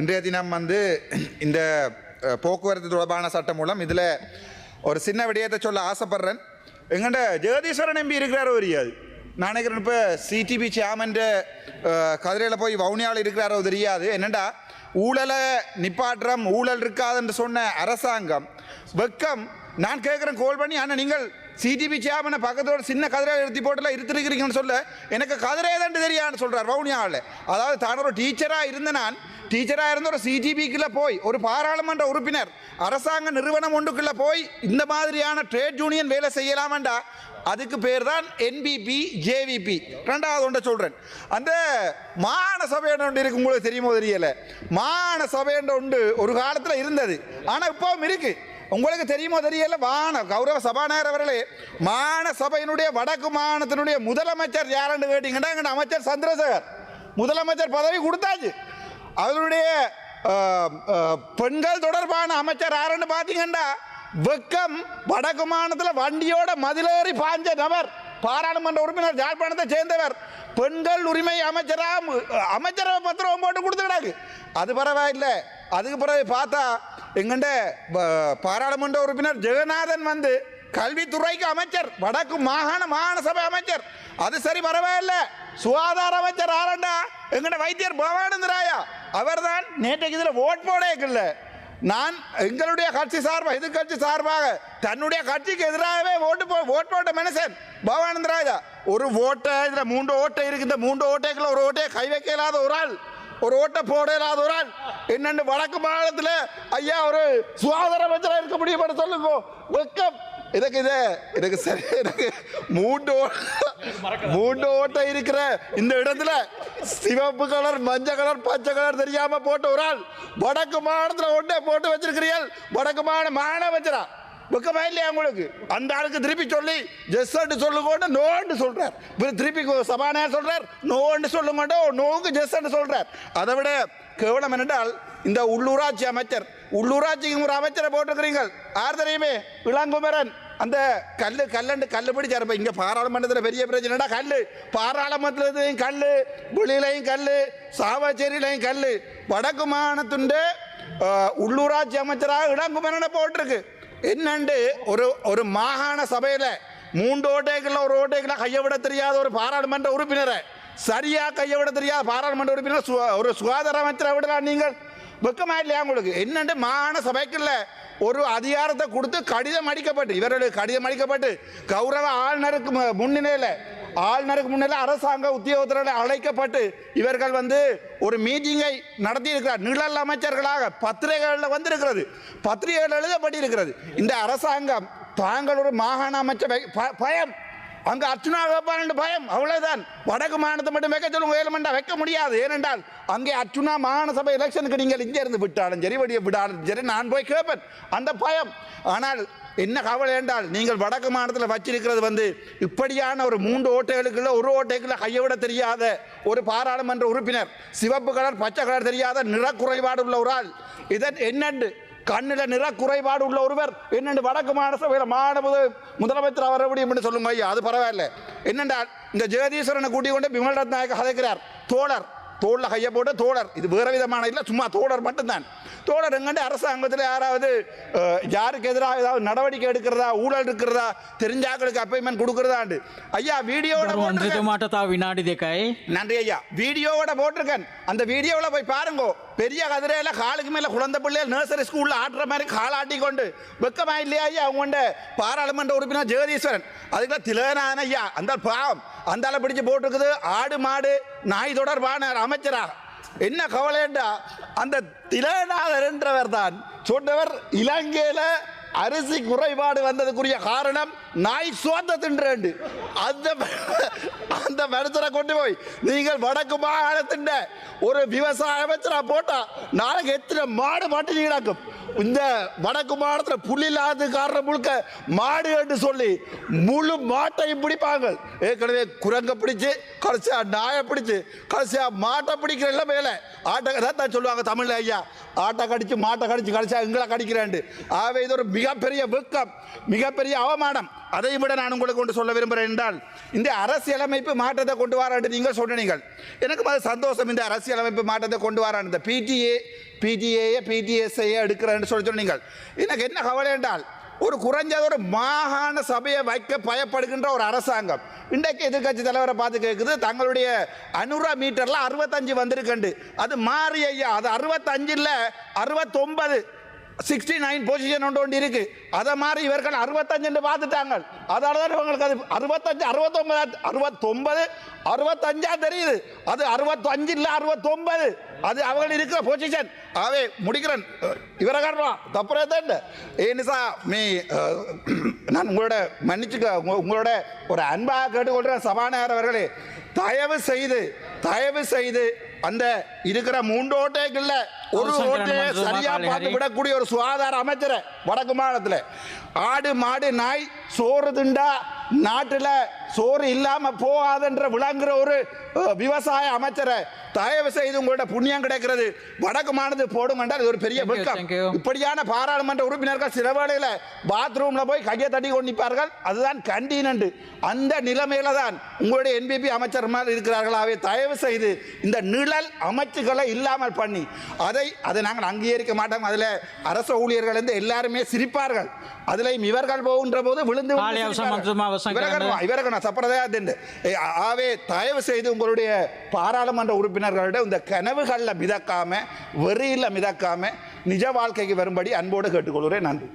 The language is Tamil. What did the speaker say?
இன்றைய தினம் வந்து இந்த போக்குவரத்து தொடர்பான சட்டம் மூலம் இதில் ஒரு சின்ன விடயத்தை சொல்ல ஆசைப்படுறேன். எங்கள்ட ஜெகதீஸ்வரன் எம்பி இருக்கிறாரோ தெரியாது. நான் நினைக்கிறேன் இப்போ சிடிபி சேர்மன் கதிரையில் போய் வவுனியாவில் இருக்கிறாரோ தெரியாது. என்னென்னா ஊழலை நிப்பாற்றம் ஊழல் இருக்காதுன்னு சொன்ன அரசாங்கம் வெக்கம். நான் கேட்குறேன் கோல் பண்ணி, ஆனால் நீங்கள் சிடிபி சேர்மனை பக்கத்தோட சின்ன கதிரையில் நிறுத்தி போட்டுல இருத்திருக்கிறீங்கன்னு சொல்ல எனக்கு கதிரையை தான் தெரியான்னு சொல்கிறார் வவுனியாவில். அதாவது தான் ஒரு டீச்சராக இருந்த நான் டீச்சராக இருந்த ஒரு சிடிபிக்குள்ளே போய் ஒரு பாராளுமன்ற உறுப்பினர் அரசாங்க நிறுவனம் ஒன்றுக்குள்ளே போய் இந்த மாதிரியான ட்ரேட் யூனியன் வேலை செய்யலாமண்டா அதுக்கு பேர் தான் என்பிபி ஜேவிபி. ரெண்டாவது ஒன்றை சொல்கிறேன், அந்த மாகாண சபையன்ற ஒன்று இருக்கு, உங்களுக்கு தெரியுமோ தெரியலை. மாகாண சபையன்ற ஒன்று ஒரு காலத்தில் இருந்தது, ஆனால் இப்போவும் இருக்குது. உங்களுக்கு தெரியுமோ தெரியல, கௌரவ சபாநாயகர் அவர்களே, மாகாண சபையினுடைய வடக்கு மாகாணத்தினுடைய முதலமைச்சர் யாருன்னு கேட்டீங்கன்னா எங்கள் அமைச்சர் சந்திரசேகர் முதலமைச்சர் பதவி கொடுத்தாச்சு. அவருடைய பெண்கள் தொடர்பான அமைச்சர் யாருன்னு பார்த்தீங்கன்னா வெக்கம். வடக்கு மாநிலத்தில் வண்டியோட மதிலேறி பாஞ்ச நபர், பாராளுமன்ற உறுப்பினர், யாழ்ப்பாணத்தை சேர்ந்தவர், பெண்கள் உரிமை அமைச்சரவை பத்திரம் போட்டு கொடுத்துக்கிறாங்க. அது பரவாயில்லை. அதுக்கு பிறகு பார்த்தா எங்கண்ட பாராளுமன்ற உறுப்பினர் ஜெகநாதன் வந்து கல்வித்துறைக்கு அமைச்சர், வடக்கு மாகாண சபை அமைச்சர். அது சரி, பரவாயில்லை. சுகாதார அமைச்சர் ஆரண்டா எங்கட வைத்தியர் பவானந்தராயா, அவர் தான் நேற்றைக்கு இதில் ஓட் போடல. நான் எங்களுடைய கட்சி சார்பாக எதிர்கட்சி சார்பாக தன்னுடைய கட்சிக்கு எதிராகவே ஓட் போட்ட மனுஷன் பவானந்தராஜா. ஒரு ஓட்டை இதில் 3 ஓட்டை இருக்கு. இந்த 3 ஓட்டைக்குள்ள ஒரு ஓட்டையை கை வைக்க இல்லாத ஒரு ஆள், ஒரு ஓட்டை போட இல்லாத ஒரு ஆள். என்னென்னு வடக்கு மாநிலத்தில் ஐயா ஒரு சுகாதார அமைச்சராக இருக்க முடியும் சொல்லுங்க. வெக்கம். எனக்கு சரி, எனக்கு 3 ஓட்டை இருக்கிற இந்த இடத்துல சிவப்பு கலர், மஞ்சள் கலர், பச்சை கலர் தெரியாம போட்ட ஒரு ஆள் வடக்கு மாநிலத்தில் ஒன்றை போட்டு வச்சிருக்கிறீர்கள். வடக்கு மாகாண அமைச்சரா வெக்கமா இல்லையா உங்களுக்கு? அந்த ஆளுக்கு திருப்பி சொல்லி ஜெஸ்ட் சொல்லுங்க நோன்னு சொல்றார். திருப்பி சபாநாயகர் சொல்றார் நோன்னு சொல்லுங்க, நோக்கு ஜெஸ்ட் சொல்றார். அதை விட கேவலம் என்னென்றால் இந்த உள்ளூராட்சி அமைச்சர், உள்ளூராட்சிக்கு ஒரு அமைச்சரை போட்டிருக்கிறீங்க. யார் தெரியுமே? இளங்குமரன். அந்த கல்லு பிடிச்சார். இப்போ இங்கே பாராளுமன்றத்தில் பெரிய பிரச்சனைடா கல். பாராளுமன்றத்திலையும் கல், வெளியிலையும் கல், சாவச்சேரியிலையும் கல். வடக்கு மாகாணத்துண்டு உள்ளூராட்சி அமைச்சராக இளங்குமரனை போட்டிருக்கு. என்னண்டு ஒரு மாகாண சபையில் 3 ஓட்டைகளில் ஒரு ஓட்டைகளில் கையை விட தெரியாத ஒரு பாராளுமன்ற உறுப்பினரை, சரியாக கையை விட தெரியாத பாராளுமன்ற உறுப்பினர் ஒரு சுகாதார அமைச்சரை விடலாம். நீங்கள் வெக்கமா இல்லையா உங்களுக்கு? என்னண்டு மாகாண சபைக்குள்ள ஒரு அதிகாரத்தை கொடுத்து கடிதம் அளிக்கப்பட்டு, இவர்களுக்கு கடிதம் அளிக்கப்பட்டு கௌரவ ஆளுநருக்கு முன்னிலை அரசாங்க உத்தியோகத்தர்கள் அழைக்கப்பட்டு இவர்கள் வந்து ஒரு மீட்டிங்கை நடத்தி இருக்கிறார். நிழல் அமைச்சர்களாக பத்திரிகைகளில் வந்திருக்கிறது, பத்திரிகைகள் எழுதப்பட்டிருக்கிறது. இந்த அரசாங்கம் தாங்கள் ஒரு மாகாண அமைச்சர் பயம், அங்க அர்ச்சுனா வைப்பான் பயம், அவ்வளவுதான். வடக்கு மாநிலத்தை மட்டும் வைக்க சொல்லுங்க, ஏழுமண்டா வைக்க முடியாது. ஏனென்றால் அங்கே அர்ச்சுனா மாகாண சபை எலெக்ஷனுக்கு நீங்கள் இங்கே இருந்து விட்டாலும் சரி, வடிய விடாலும் சரி, நான் போய் கேட்பேன், அந்த பயம். ஆனால் என்ன கவலை என்றால் நீங்கள் வடக்கு மாநிலத்தில் வச்சிருக்கிறது வந்து இப்படியான ஒரு 3 ஓட்டைகளுக்குள்ள ஒரு ஓட்டைக்குள்ள கையை விட தெரியாத ஒரு பாராளுமன்ற உறுப்பினர், சிவப்பு கலர் பச்சை கலர் தெரியாத நிறக்குறைபாடு உள்ள ஒரு ஆள். இதன் என்னண்டு கண்ணில் நிற குறைபாடு உள்ள ஒருவர் என்னென்று வடக்கு மாகாண சபையில் முதலமைச்சர் வர முடியும் என்று சொல்லுங்க ஐயா. அது பரவாயில்லை. என்னென்றால் இந்த ஜெகதீஸ்வரனை கூட்டிக் கொண்டு விமல் ரத்நாயக்க கதைக்கிறார். தோளில் கையை போட்டு தோழர், இது வேறு விதமான இல்லை, சும்மா தோழர் மட்டும்தான். தோழர் எங்கண்டு அரசாங்கத்தில் யாராவது யாருக்கு எதிராக ஏதாவது நடவடிக்கை எடுக்கிறதா, ஊழல் இருக்கிறதா, தெரிஞ்சாக்களுக்கு அப்பாயின்மெண்ட் கொடுக்கிறதாண்டு ஐயா வீடியோட நன்றி ஐயா. வீடியோவோட போட்டிருக்கேன். அந்த வீடியோவில் போய் பாருங்க. பெரிய கதிரையில காலுக்கு மேல குழந்தை பிள்ளைகள் நர்சரி ஸ்கூல்ல ஆட்டுற மாதிரி காலாட்டி கொண்டு வெக்கமா இல்லையா ஐயா அவங்க பாராளுமன்ற உறுப்பினர் ஜெகதீஸ்வரன். அதுக்குள்ள திலகநாதன் ஐயா அந்த பாவம் அந்த ஆளை பிடிச்சு போட்டிருக்குது. ஆடு மாடு நாய் தொடர்பான அமைச்சரா. என்ன கவலைண்டா அந்த திலகநாதன் என்றவர் தான் சொன்னவர் இலங்கையில அரிசி குறைபாடு வந்ததுக்குரிய காரணம் நாய் சோத்த தின்று. அந்த மனுஷரை கொண்டு போய் நீங்கள் வடக்கு மாகாணத்தின் ஒரு விவசாய அமைச்சரா போட்டா நாளைக்கு எத்தனை மாடு மாட்டி கிடக்கும். இந்த வடக்கு மாகாணத்தில் புள்ளி இல்லாத காரணம் முழுக்க மாடு என்று சொல்லி முழு மாட்டையும் பிடிப்பாங்க. ஏற்கனவே குரங்க பிடிச்சு கடைசியா நாயை பிடிச்சு கடைசியா மாட்டை பிடிக்கிற எல்லாம் மேலே ஆட்டை தான் சொல்லுவாங்க தமிழ்ல ஐயா, ஆட்டை கடிச்சு மாட்டை கடிச்சு கடைசியா எங்களை கடிக்கிறேன். ஆகவே இது ஒரு மிக மிகப்பெரிய வெட்கம், மிகப்பெரிய அவமானம். அதை விட நான் உங்களுக்கு கொண்டு சொல்ல விரும்புகிறேன் என்றால், இந்த அரசியலமைப்பு மாற்றத்தை கொண்டு வரான்னு நீங்கள் சொன்னீர்கள். எனக்கு அது சந்தோஷம். இந்த அரசியலமைப்பு மாற்றத்தை கொண்டு வரான் இந்த பிடிஎஸ்ஐயை எடுக்கிறேன்னு சொன்னீங்கள். எனக்கு என்ன கவலை என்றால், ஒரு குறைஞ்சது ஒரு மாகாண சபையை வைக்க பயப்படுகின்ற ஒரு அரசாங்கம் இன்றைக்கு எதிர்கட்சி தலைவரை பார்த்து கேட்குது, தங்களுடைய 500 மீட்டரில் 65 வந்திருக்கண்டு. அது மாறி ஐயா, அது 65 இல்லை 69, 69 பொசிஷன் ஒன்று இருக்கு. அதை மாதிரி இவர்கள் 65 பார்த்துட்டாங்க. அதனால தான் இவங்களுக்கு அது 65, 69, 65 தெரியுது. அது 65 இல்லை 69, அது அவங்க இருக்கிற பொசிஷன். ஆகவே முடிக்கிறேன். இவரை காரணம் தப்புறே தான் ஏனிசா மீ நான் உங்களோட மன்னிச்சுக்க, உங்களோட ஒரு அன்பாக கேட்டுக்கொள்கிறேன் சபாநாயகர் அவர்களே, தயவு செய்து அந்த இருக்கிற 3 ஓட்டைகள்ல ஒரு ஓட்டையை சரியா பார்த்து விடக்கூடிய ஒரு சுகாதார அமைச்சரை வடக்கு மாநிலத்தில், ஆடு மாடு நாய் சோறு திண்டா நாட்டில் சோறு இல்லாம போகாதுன்ற விளங்குற ஒரு விவசாய அமைச்சரை தயவு செய்து உங்களோட புண்ணியம் கிடைக்கிறது வடக்கு மாநிலத்தில் போடும் என்றால் இது ஒரு பெரிய வெட்கம். இப்படியான பாராளுமன்ற உறுப்பினர்கள் சில வேளையில் பாத்ரூம்ல போய் கையை தட்டி கொண்டு நிற்பார்கள். அதுதான் கண்டீனண்டு. அந்த நிலைமையில தான் உங்களுடைய என்பிபி அமைச்சர் மாதிரி இருக்கிறார்களாவே தயவு செய்து இந்த நிழல் அமைச்சுகளை இல்லாமல் பண்ணி அதை நாங்கள் அங்கீகரிக்க மாட்டோம். அதில் அரசு ஊழியர்கள் வந்து எல்லாருமே சிரிப்பார்கள். அதிலையும் இவர்கள் போகின்ற போது விழுந்து இவர்கள் சப்பரதையா ஆவே தயவு செய்து உங்களுடைய பாராளுமன்ற உறுப்பினர்களிடம் இந்த கனவுகளில் மிதக்காம வெறியில் மிதக்காம நிஜ வாழ்க்கைக்கு வரும்படி அன்போடு கேட்டுக்கொள்கிறேன். நன்றி.